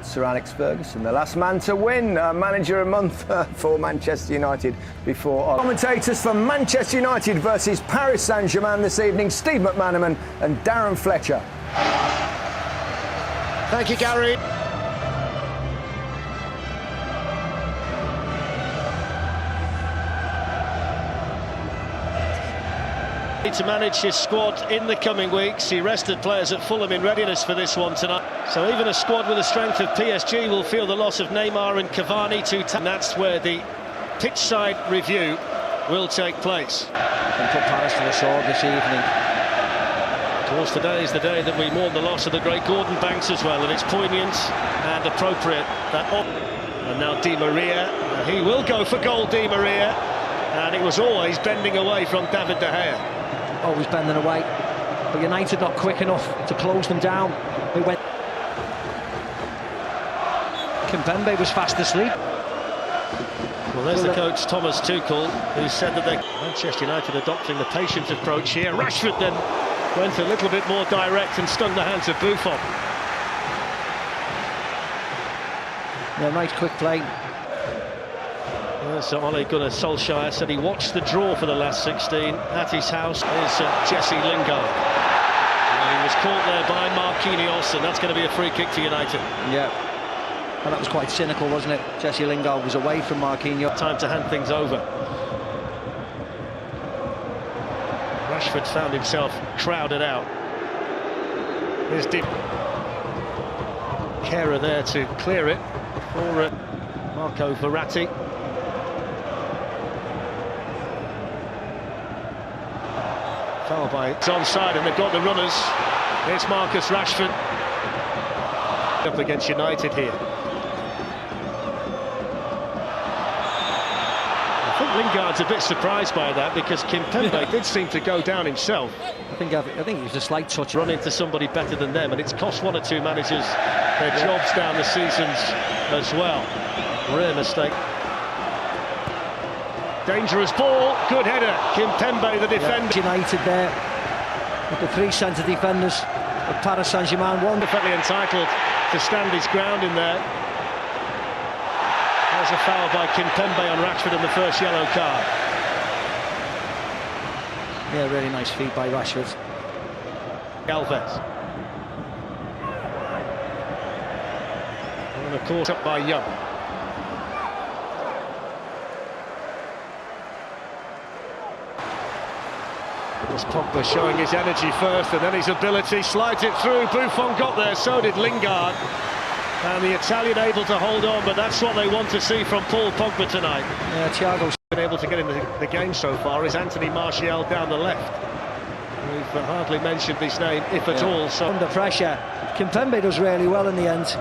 Sir Alex Ferguson, the last man to win Manager a Month for Manchester United before commentators for Manchester United versus Paris Saint-Germain this evening, Steve McManaman and Darren Fletcher. Thank you, Gary. To manage his squad in the coming weeks. He rested players at Fulham in readiness for this one tonight. So even a squad with the strength of PSG will feel the loss of Neymar and Cavani and that's where the pitch side review will take place. And put Paris to the sword this evening. Of course, today is the day that we mourn the loss of the great Gordon Banks as well, and it's poignant and appropriate that. And now Di Maria, he will go for goal, Di Maria, and it was always bending away from David De Gea. Always bending away, but United not quick enough to close them down. They went. Kimpembe was fast asleep. Well, there's the coach, Thomas Tuchel, who said that Manchester United adopting the patient approach here. Rashford then went a little bit more direct and stung the hands of Buffon. Yeah, nice quick play. So Ole Gunnar Solskjaer said he watched the draw for the last 16 at his house. Here's Jesse Lingard. He was caught there by Marquinhos, and that's going to be a free kick to United. Yeah, and that was quite cynical, wasn't it? Jesse Lingard was away from Marquinhos. Time to hand things over. Rashford found himself crowded out. Here's Di Maria there to clear it for Marco Verratti. Foul by it's onside, and they've got the runners. It's Marcus Rashford up against United here. I think Lingard's a bit surprised by that, because Kimpembe did seem to go down himself. I think it was a slight touch. Run into somebody better than them, and it's cost one or two managers their jobs down the seasons as well. Rare mistake. Dangerous ball, good header. Kimpembe, the defender. United there with the three centre defenders of Paris Saint-Germain. One perfectly entitled to stand his ground in there. There's a foul by Kimpembe on Rashford in the first yellow card. Yeah, really nice feed by Rashford. Galvez. And of course up by Young. It's Pogba showing his energy first, and then his ability, slides it through. Buffon got there, so did Lingard. And the Italian able to hold on, but that's what they want to see from Paul Pogba tonight. Yeah, Thiago's been able to get in the game so far is Anthony Martial down the left. We've hardly mentioned his name, if at all. So under pressure, Kimpembe does really well in the end.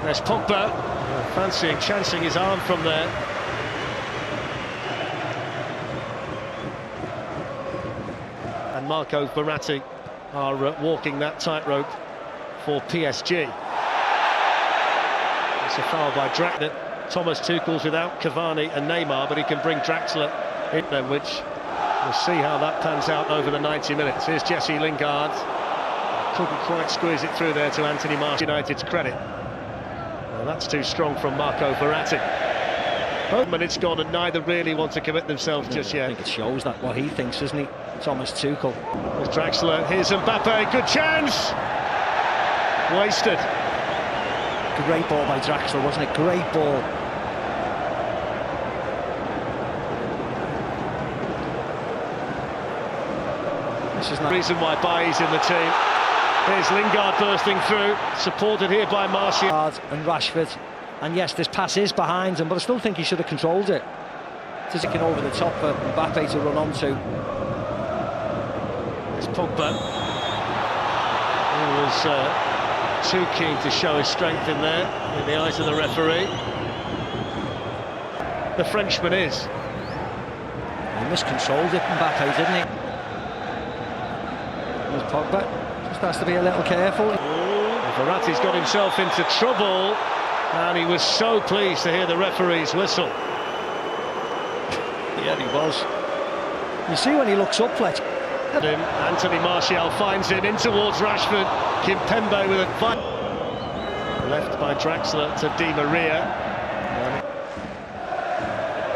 There's Pogba, fancying, chancing his arm from there. And Marco Verratti are walking that tightrope for PSG. It's a foul by Draxler. Thomas Tuchel's without Cavani and Neymar, but he can bring Draxler in them, which we'll see how that pans out over the 90 minutes. Here's Jesse Lingard. Couldn't quite squeeze it through there to Anthony Martial. United's credit. Well, that's too strong from Marco Verratti. Both minutes gone, and neither really want to commit themselves just yet. I think it shows that what he thinks, doesn't he? Thomas Tuchel. There's Draxler, here's Mbappe, good chance! Wasted. Great ball by Draxler, wasn't it? Great ball. This is not the reason why Bailly's in the team. Here's Lingard bursting through, supported here by Martial. And Rashford. And yes, this pass is behind him, but I still think he should have controlled it. Just looking over the top for Mbappe to run onto. It's Pogba. He was too keen to show his strength in there, in the eyes of the referee. The Frenchman is. He miscontrolled it, Mbappe, didn't he? There's Pogba. Just has to be a little careful. Verratti's got himself into trouble, and he was so pleased to hear the referee's whistle. Yeah, he was. You see when he looks up, Fletcher. Anthony Martial finds him in towards Rashford. Kimpembe with a fight. Left by Draxler to Di Maria.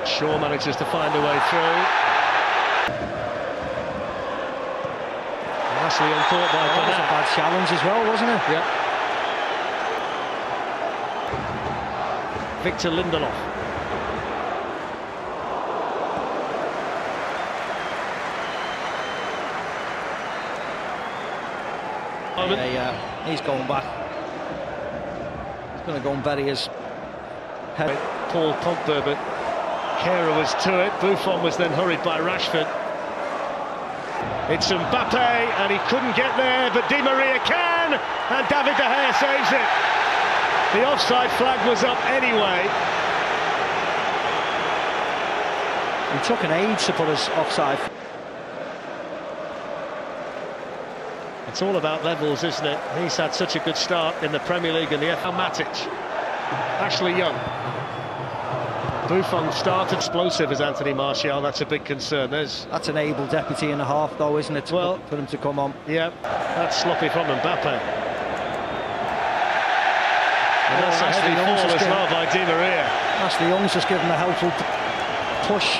Shaw manages to find a way through. Nicely uncaught by That was a bad challenge as well, wasn't it? Yeah. Victor Lindelof. Yeah, he's going back. He's going to go and bury his head. Paul Pogba, but Kehrer was to it. Buffon was then hurried by Rashford. It's Mbappe, and he couldn't get there, but Di Maria can, and David De Gea saves it. The offside flag was up anyway. He took an age to put us offside. It's all about levels, isn't it? He's had such a good start in the Premier League and the FA. Matic, Ashley Young. Buffon started explosive as Anthony Martial. That's a big concern. That's an able deputy and a half, though, isn't it? Well, for him to come on. Yeah, that's sloppy from Mbappe. And that's Ashley Young as well by Di Maria. Ashley Young's just given a helpful push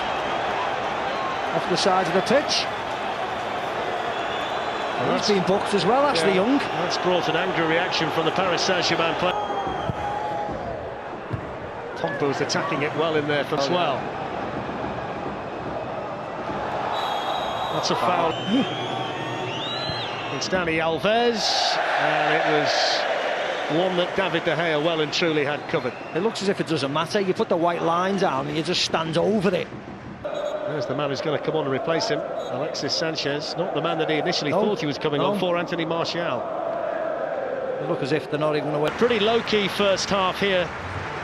off the side of the pitch. Well, he's been booked as well, Ashley Young. That's brought an angry reaction from the Paris Saint-Germain player. Pogba's attacking it well in there for as well. That's a foul. It's Dani Alves, and it was one that David De Gea well and truly had covered. It looks as if it doesn't matter. You put the white line down and you just stand over it. There's the man who's going to come on and replace him, Alexis Sanchez. Not the man that he initially thought he was coming on for, Anthony Martial. They look as if they're not even going to win. Pretty low-key first half here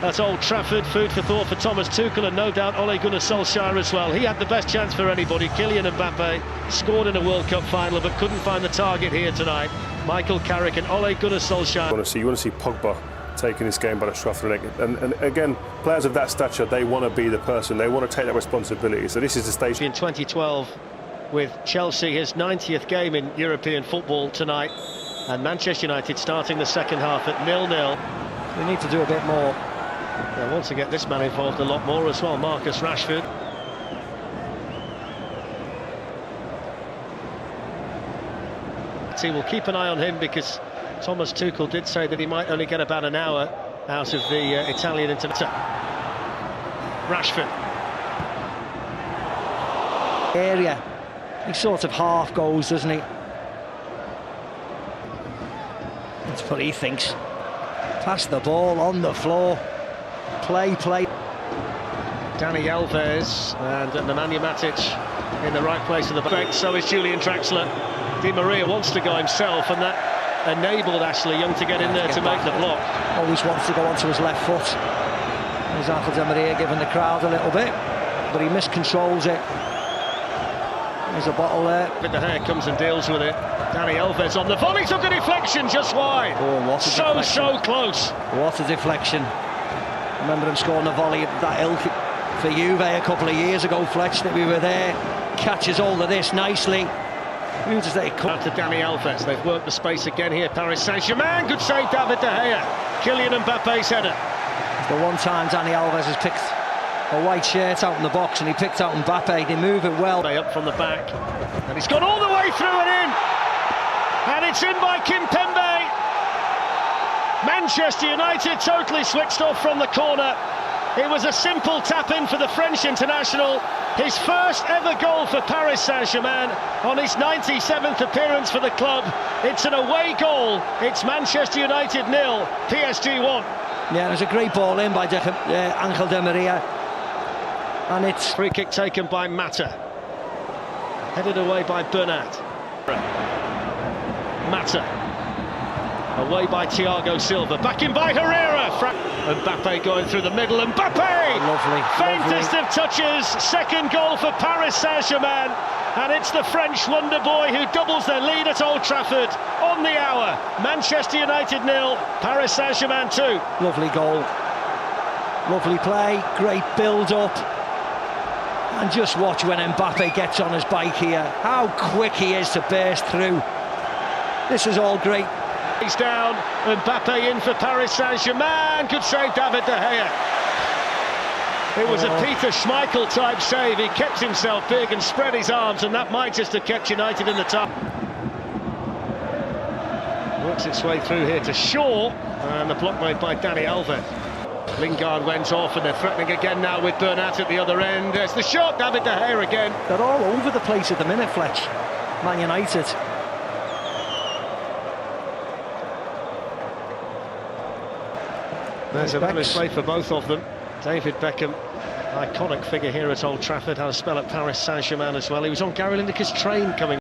at Old Trafford. Food for thought for Thomas Tuchel, and no doubt Ole Gunnar Solskjaer as well. He had the best chance for anybody. Kylian Mbappe scored in a World Cup final but couldn't find the target here tonight. Michael Carrick and Ole Gunnar Solskjaer. You want to see Pogba taking this game by the scruff of the neck, and again, players of that stature, they want to be the person, they want to take that responsibility. So this is the stage. In 2012 with Chelsea, his 90th game in European football tonight, and Manchester United starting the second half at 0-0. We need to do a bit more. They want to get this man involved a lot more as well, Marcus Rashford. We'll keep an eye on him because Thomas Tuchel did say that he might only get about an hour out of the Italian international. Rashford. Area. He sort of half goes, doesn't he? That's what he thinks. Pass the ball on the floor. Play. Dani Alves and Nemanja Matic in the right place in the back. So is Julian Draxler. Di Maria wants to go himself, and that enabled Ashley Young to get in there to make the block. Always wants to go onto his left foot. There's Angel Di Maria giving the crowd a little bit, but he miscontrols it. There's a bottle there. But De Gea comes and deals with it. Dani Alves on the volley, took a deflection just wide. Oh, what a deflection. So close. What a deflection. I remember him scoring a volley at that ilk for Juve a couple of years ago, Fletch, that we were there. Catches all of this nicely. Out to Dani Alves. They've worked the space again here. Paris Saint-Germain. Good save, David De Gea. Kylian Mbappe's header. The one time Dani Alves has picked a white shirt out in the box and he picked out Mbappe. They move it well. Up from the back. And he's gone all the way through and in. And it's in by Kimpembe. Manchester United totally switched off from the corner. It was a simple tap-in for the French international. His first ever goal for Paris Saint-Germain on his 97th appearance for the club. It's an away goal. It's Manchester United 0, PSG 1. Yeah, there's a great ball in by Angel Di Maria. And it's... Free kick taken by Mata. Headed away by Bernat. Mata. Away by Thiago Silva. Back in by Herrera. Mbappe going through the middle. Mbappe! Lovely. Faintest of touches. Second goal for Paris Saint-Germain. And it's the French wonder boy who doubles their lead at Old Trafford on the hour. Manchester United 0, Paris Saint-Germain 2. Lovely goal. Lovely play. Great build-up. And just watch when Mbappe gets on his bike here. How quick he is to burst through. This is all great He's down, Mbappe in for Paris Saint-Germain. Good save, David De Gea. It was a Peter Schmeichel type save. He kept himself big and spread his arms, and that might just have kept United in the top. Works its way through here to Shaw, and the block made by Dani Alves. Lingard went off, and they're threatening again now with Bernat at the other end. There's the shot, David De Gea again. They're all over the place at the minute, Fletch. Man United. There's a bonus play for both of them. David Beckham, iconic figure here at Old Trafford, had a spell at Paris Saint-Germain as well. He was on Gary Lineker's train coming